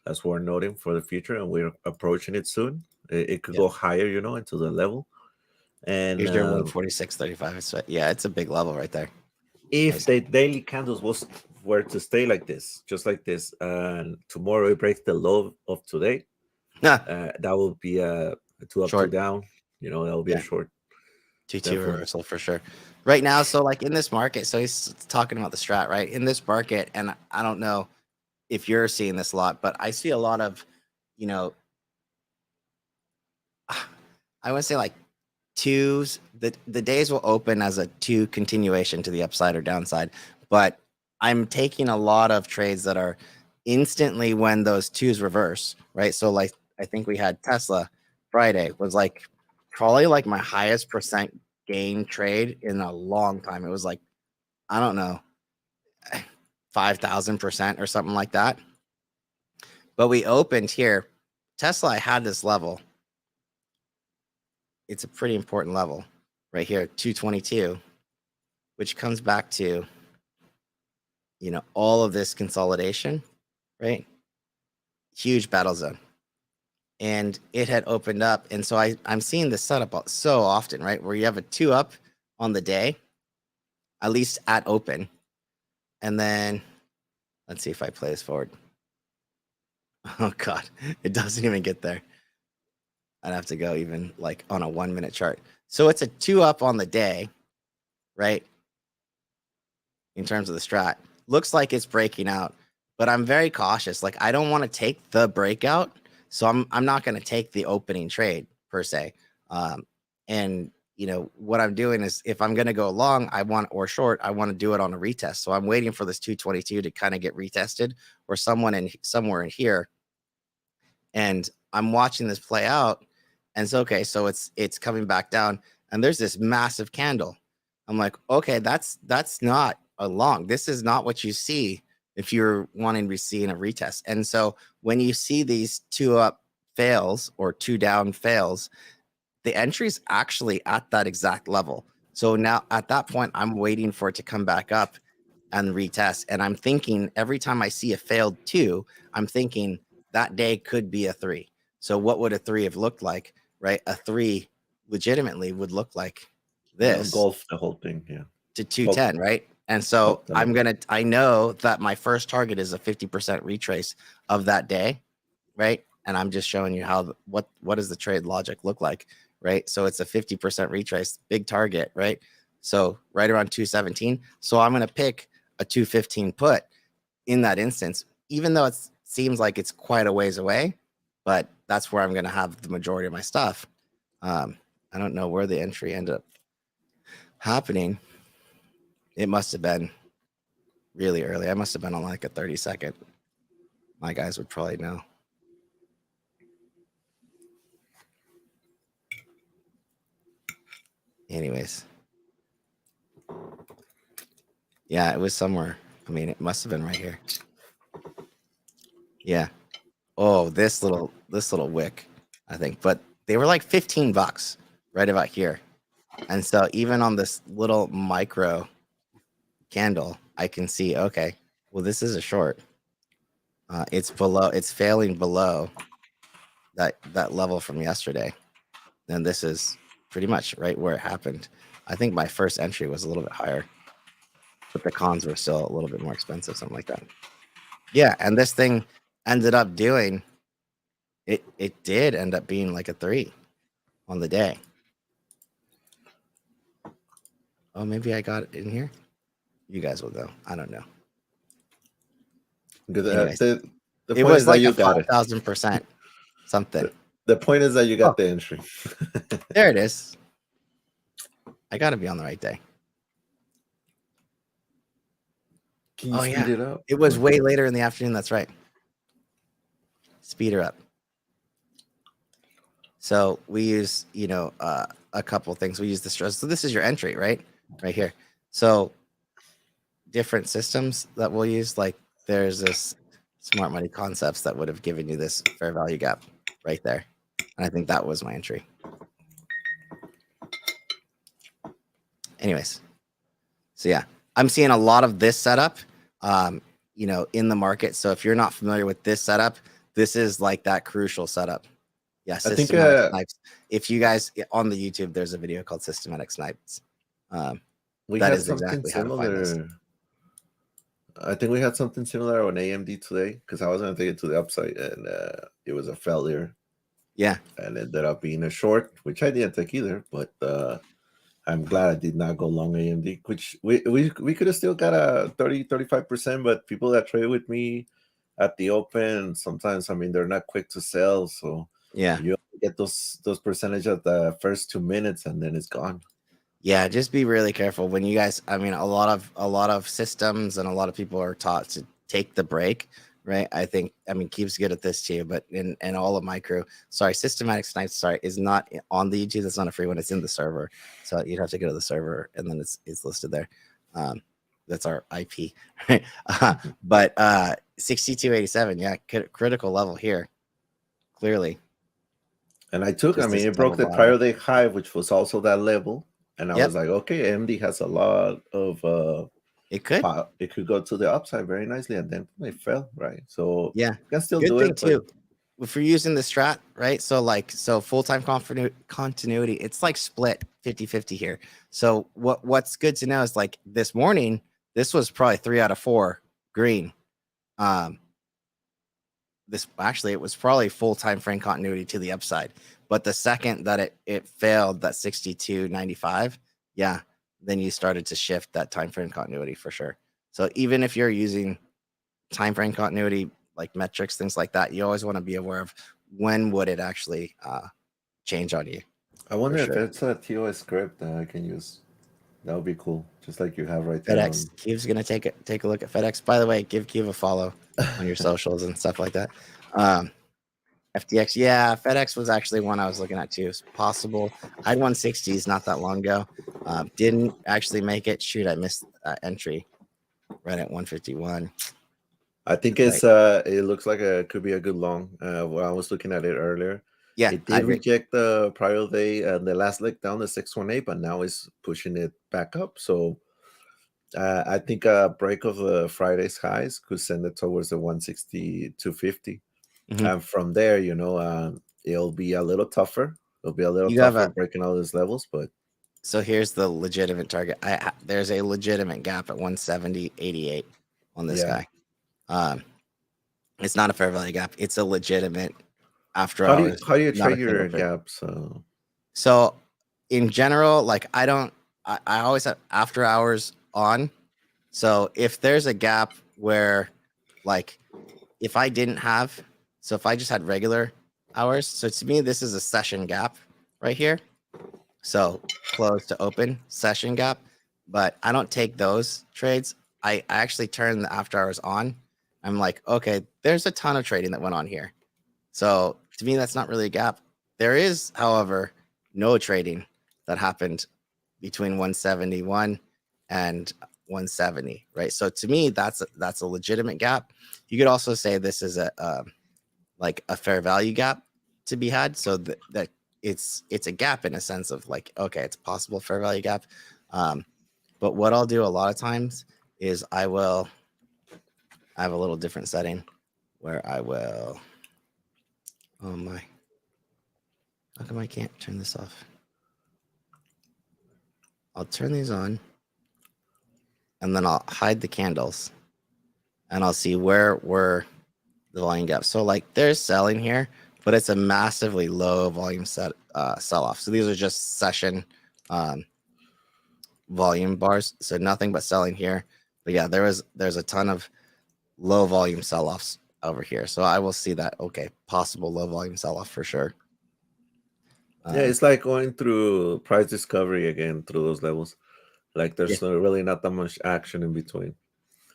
That's what we're noting for the future, and we're approaching it soon. It could go higher, into the level. And here's your 146.35. Yeah, it's a big level right there. If the daily candles were to stay like this, just like this, and tomorrow it breaks the low of today, that will be a 2 up, 2 down. That will be a short 2-2 reversal for sure. Right now, so like in this market, so he's talking about the strat, right? In this market, and I don't know if you're seeing this a lot, but I see a lot of, I would say like twos. The days will open as a 2 continuation to the upside or downside, but I'm taking a lot of trades that are instantly when those 2s reverse, right? So like I think we had Tesla Friday was like probably like my highest percent gain trade in a long time. It was like, I don't know, 5,000% or something like that. But we opened here. Tesla, I had this level. It's a pretty important level right here, 222, which comes back to, all of this consolidation, right? Huge battle zone. And it had opened up. And so I'm seeing this setup so often, right? Where you have a 2 up on the day, at least at open. And then let's see if I play this forward. Oh God, it doesn't even get there. I'd have to go even like on a 1 minute chart. So it's a 2 up on the day, right? In terms of the strat, looks like it's breaking out, but I'm very cautious. Like I don't want to take the breakout. So I'm not going to take the opening trade per se. And what I'm doing is if I'm going to go long, or short, I want to do it on a retest. So I'm waiting for this 222 to kind of get retested or somewhere in here. And I'm watching this play out. And so, okay, so it's coming back down, and there's this massive candle. I'm like, okay, that's not a long. This is not what you see if you're wanting to see in a retest. And so when you see these 2 up fails or 2 down fails, the entry is actually at that exact level. So now at that point, I'm waiting for it to come back up and retest. And I'm thinking every time I see a failed 2, I'm thinking that day could be a 3. So what would a 3 have looked like, right? A 3 legitimately would look like this. Golf the whole thing, yeah. To 210, right? And so I know that my first target is a 50% retrace of that day, right? And I'm just showing you how what does the trade logic look like, right? So it's a 50% retrace, big target, right? So right around 217. So I'm going to pick a 215 put in that instance, even though it seems like it's quite a ways away, but that's where I'm going to have the majority of my stuff. I don't know where the entry ended up happening. It must have been really early. I must have been on like a 30-second. My guys would probably know. Anyways. Yeah, it was somewhere. I mean, it must have been right here. Yeah. Oh, this little wick, I think. But they were like $15 right about here. And so even on this little micro candle, I can see, okay, well, this is a short. It's failing below that level from yesterday. And this is pretty much right where it happened. I think my first entry was a little bit higher, but the cons were still a little bit more expensive, something like that. Yeah, and this thing ended up doing, it did end up being like a 3 on the day. Oh, maybe I got it in here. You guys will know. I don't know. Anyways, it was like a 5,000% something. The point is that you got the entry. There it is. I got to be on the right day. Can you speed it up? It was way later in the afternoon. That's right. Speed her up. So we use, a couple things. We use the stress. So this is your entry, right? Right here. So different systems that we'll use, like there's this smart money concepts that would have given you this fair value gap right there. And I think that was my entry. Anyways. So yeah, I'm seeing a lot of this setup, in the market. So if you're not familiar with this setup, this is like that crucial setup. Yeah, systematic snipes. If you guys on the YouTube, there's a video called Systematic Snipes. We had something similar. I think we had something similar on AMD today because I was going to take it to the upside and it was a failure. Yeah. And it ended up being a short, which I didn't take either, but I'm glad I did not go long AMD, which we could have still got a 30-35%, but people that trade with me at the open, sometimes, I mean, they're not quick to sell. So yeah, you get those percentage at the first 2 minutes and then it's gone. Yeah, just be really careful when you guys, I mean, a lot of systems and a lot of people are taught to take the break, right? I mean, Keith's good at this too, but in all of my crew, Systematic Snipes, is not on the YouTube. That's not a free one. It's in the server. So you'd have to go to the server and then it's listed there. That's our IP, right? But 6287, yeah, critical level here, clearly. And I mean, it broke the prior day high, which was also that level. And I was like, okay, AMD has a lot of it could go to the upside very nicely, and then it fell, right? So yeah, you can still good do thing it too. If you're using the strat, right? So full-time continuity, it's like split 50-50 here. So what's good to know is like this morning, this was probably 3 out of 4 green. It was probably full time frame continuity to the upside. But the second that it failed that 62.95, yeah, then you started to shift that time frame continuity for sure. So even if you're using time frame continuity, like metrics, things like that, you always want to be aware of when would it actually change on you. I wonder if it's a TOS script that I can use. That would be cool, just like you have right there. FedEx. Keev's gonna take a look at FedEx. By the way, give Keev a follow on your socials and stuff like that. FTX, yeah, FedEx was actually one I was looking at too. It's possible. I had 160s not that long ago. Didn't actually make it. Shoot, I missed entry right at 151. I think Right. it looks like it could be a good long. Well, I was looking at it earlier. Yeah, It I did agree. reject the prior day, the last leg down the 618, but now it's pushing it back up. So I think a break of the Friday's highs could send it towards the 160, 250. Mm-hmm. And from there, it'll be a little tougher. It'll be a little You have tougher breaking all those levels, but so here's the legitimate target. There's a legitimate gap at 170.88 on this yeah. guy. It's not a fair value gap. It's a legitimate after hours. How do you Not a trade single your trade. gaps? So in general, like I always have after hours on. So if there's a gap where like if I didn't have, so if I just had regular hours, so to me this is a session gap right here. So close to open session gap, but I don't take those trades. I actually turn the after hours on. I'm like, okay, there's a ton of trading that went on here. So to me, that's not really a gap. There is, however, no trading that happened between 171 and 170, right? So to me, that's a legitimate gap. You could also say this is a like a fair value gap to be had. So that it's a gap in a sense of like, okay, it's a possible fair value gap. But what I'll do a lot of times is I have a little different setting where I will, oh my, how come I can't turn this off? I'll turn these on and then I'll hide the candles and I'll see where were the volume gaps. So like there's selling here, but it's a massively low volume sell off. So these are just session volume bars. So nothing but selling here. But yeah, there's a ton of low volume sell offs over here. So I will see that, okay, possible low volume sell off for sure. Yeah, it's like going through price discovery again through those levels. Like there's really not that much action in between.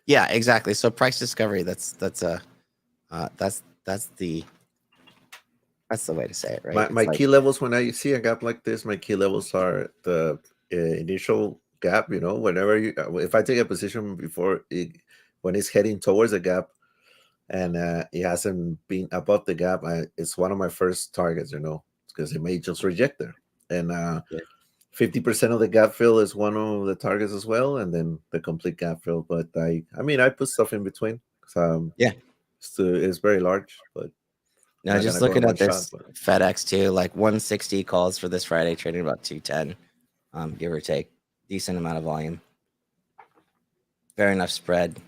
Yeah, exactly. So price discovery, that's the way to say it, right? My key levels when I see a gap like this, my key levels are the initial gap. Whenever if I take a position before it, when it's heading towards a gap, and it hasn't been above the gap, it's one of my first targets. Because it may just reject there, and 50% of the gap fill is one of the targets as well, and then the complete gap fill. But I put stuff in between. It's very large, but now just looking at this FedEx too, like 160 calls for this Friday, trading about 210, give or take, decent amount of volume, fair enough spread.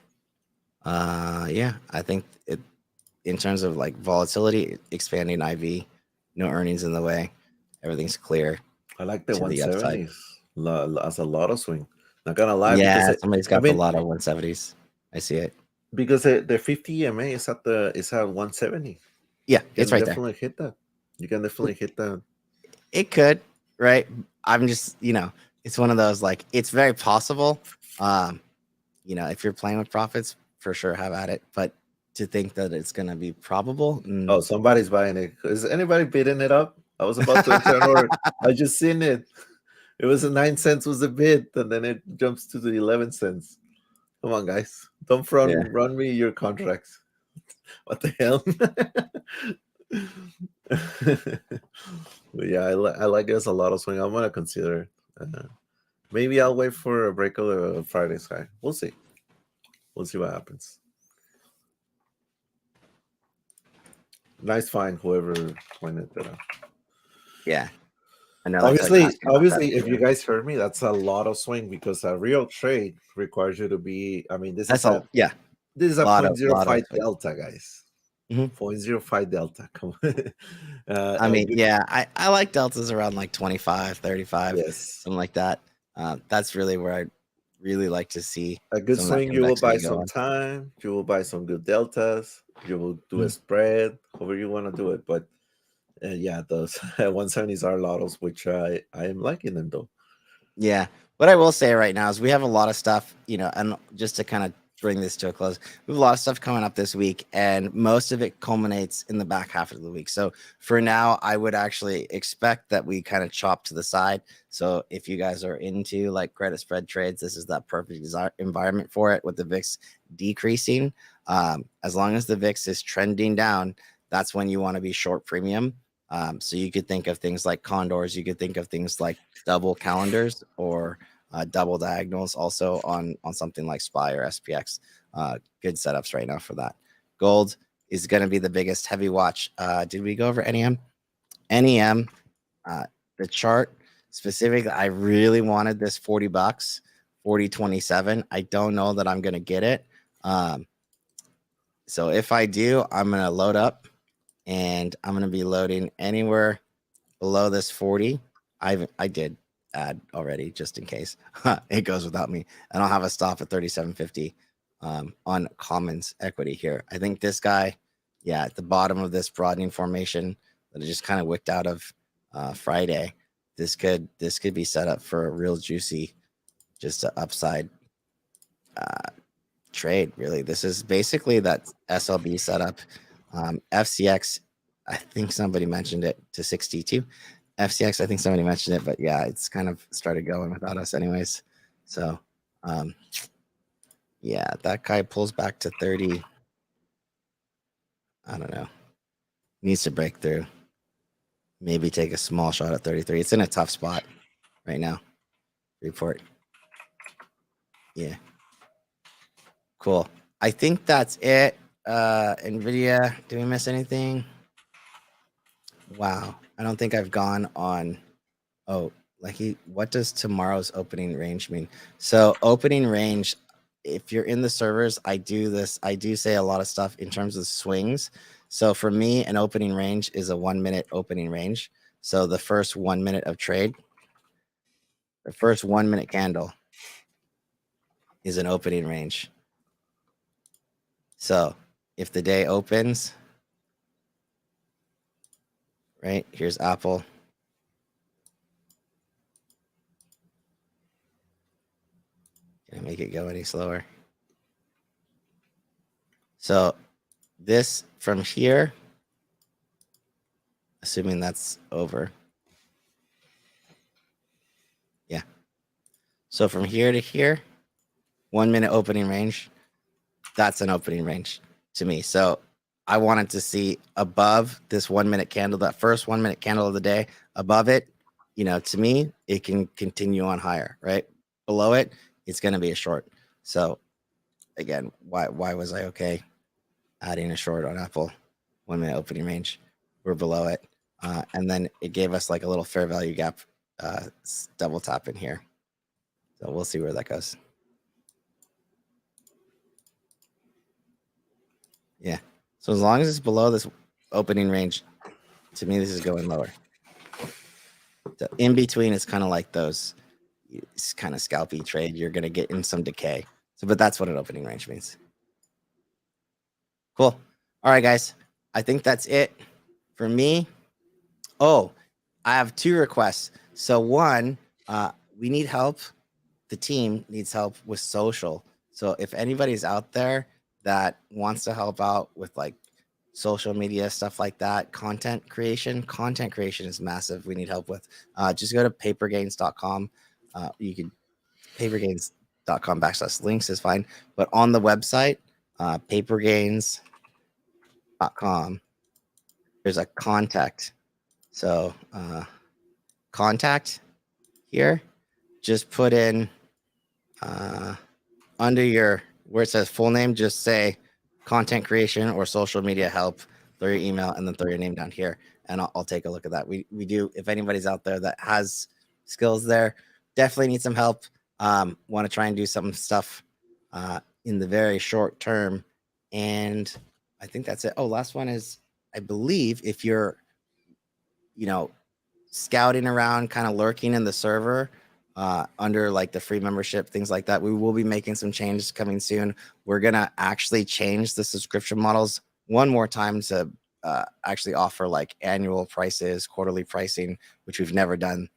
Yeah, I think it in terms of like volatility, expanding IV, no earnings in the way, everything's clear. I like the 170s as a lot of swing. Not gonna lie, yeah, somebody's got a lot of 170s. I see it because the 50 EMA is at 170. Yeah, it's right there. Hit that. You can definitely hit that. It could, right? I'm just, it's one of those like it's very possible. If you're playing with profits, for sure have at it. But to think that it's gonna be probable. Oh, somebody's buying it. Is anybody bidding it up? I was about to enter an order. I just seen it. It was 9 cents was the bid, and then it jumps to the 11 cents. Come on, guys. Don't run me your contracts. What the hell? Yeah, I like there's a lot of swing. I'm gonna consider it. Maybe I'll wait for a break of the Friday's high. We'll see. We'll see what happens. Nice find, whoever pointed that out. Yeah. Obviously, if you guys heard me, that's a lot of swing because a real trade requires you to be. I mean, this is a 0.05 delta, guys. 0.05 delta. Come on. I mean, I like deltas around like 25, 35, something like that. That's really where I really like to see a good swing. You will buy some time. You will buy some good deltas. You will do a spread, however you want to do it. But those 170s are lottos, which I am liking them though. Yeah. What I will say right now is we have a lot of stuff, and just to kind of bring this to a close. We have a lot of stuff coming up this week, and most of it culminates in the back half of the week. So for now, I would actually expect that we kind of chop to the side. So if you guys are into like credit spread trades, this is that perfect environment for it, with the VIX decreasing. As long as the VIX is trending down, that's when you want to be short premium. So you could think of things like condors. You could think of things like double calendars, or double diagonals also on something like SPY or SPX. Good setups right now for that. Gold is going to be the biggest heavy watch. Did we go over NEM? NEM, the chart specifically, I really wanted this $40, 40.27. I don't know that I'm going to get it. So if I do, I'm going to load up, and I'm going to be loading anywhere below this 40. I did add already, just in case it goes without me, and I'll have a stop at 37.50 on commons equity here. I think this guy, yeah, at the bottom of this broadening formation that I just kind of wicked out of Friday, this could be set up for a real juicy, just an upside trade. Really, this is basically that SLB setup. FCX, I think somebody mentioned it to 62. FCX, I think somebody mentioned it, but yeah, it's kind of started going without us anyways. So yeah, that guy pulls back to 30. I don't know. Needs to break through. Maybe take a small shot at 33. It's in a tough spot right now. Report. Yeah. Cool. I think that's it. NVIDIA, did we miss anything? Wow. I don't think I've gone on. Oh, what does tomorrow's opening range mean? So opening range, if you're in the servers, I do say a lot of stuff in terms of swings. So for me, an opening range is a 1 minute opening range. So the first 1 minute of trade, the first 1 minute candle is an opening range. So if the day opens, right, here's Apple. Can I make it go any slower? So this from here, assuming that's over. Yeah. So from here to here, 1 minute opening range, that's an opening range to me. So I wanted to see above this 1 minute candle, that first 1 minute candle of the day, above it, to me, it can continue on higher, right? Below it, it's going to be a short. So again, why was I okay adding a short on Apple? 1 minute opening range, we're below it. And then it gave us like a little fair value gap double tap in here. So we'll see where that goes. Yeah. So as long as it's below this opening range, to me, this is going lower. So in between, it's kind of like those, it's kind of scalpy trade. You're going to get in some decay. So, but that's what an opening range means. Cool. All right, guys. I think that's it for me. Oh, I have 2 requests. So one, we need help. The team needs help with social. So if anybody's out there that wants to help out with like social media, stuff like that, content creation is massive. We need help with. Just go to papergains.com. You can papergains.com/links is fine. But on the website, papergains.com, there's a contact. So contact here, just put in under your, where it says full name, just say content creation or social media help, throw your email, and then throw your name down here, and I'll take a look at that. We do, if anybody's out there that has skills there, definitely need some help. Want to try and do some stuff in the very short term. And I think that's it. Oh, last one is, I believe if you're, scouting around, kind of lurking in the server, under like the free membership, things like that, we will be making some changes coming soon. We're going to actually change the subscription models one more time to actually offer like annual prices, quarterly pricing, which we've never done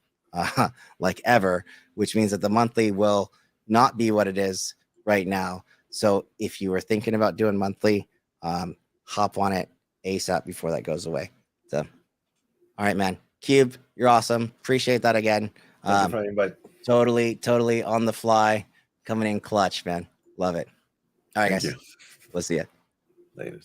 like ever, which means that the monthly will not be what it is right now. So if you were thinking about doing monthly, hop on it ASAP before that goes away. So, all right, man. Cube, you're awesome. Appreciate that again. Thank you for the invite. Totally on the fly, coming in clutch, man. Love it. All right, Thank guys. you. We'll see you Later.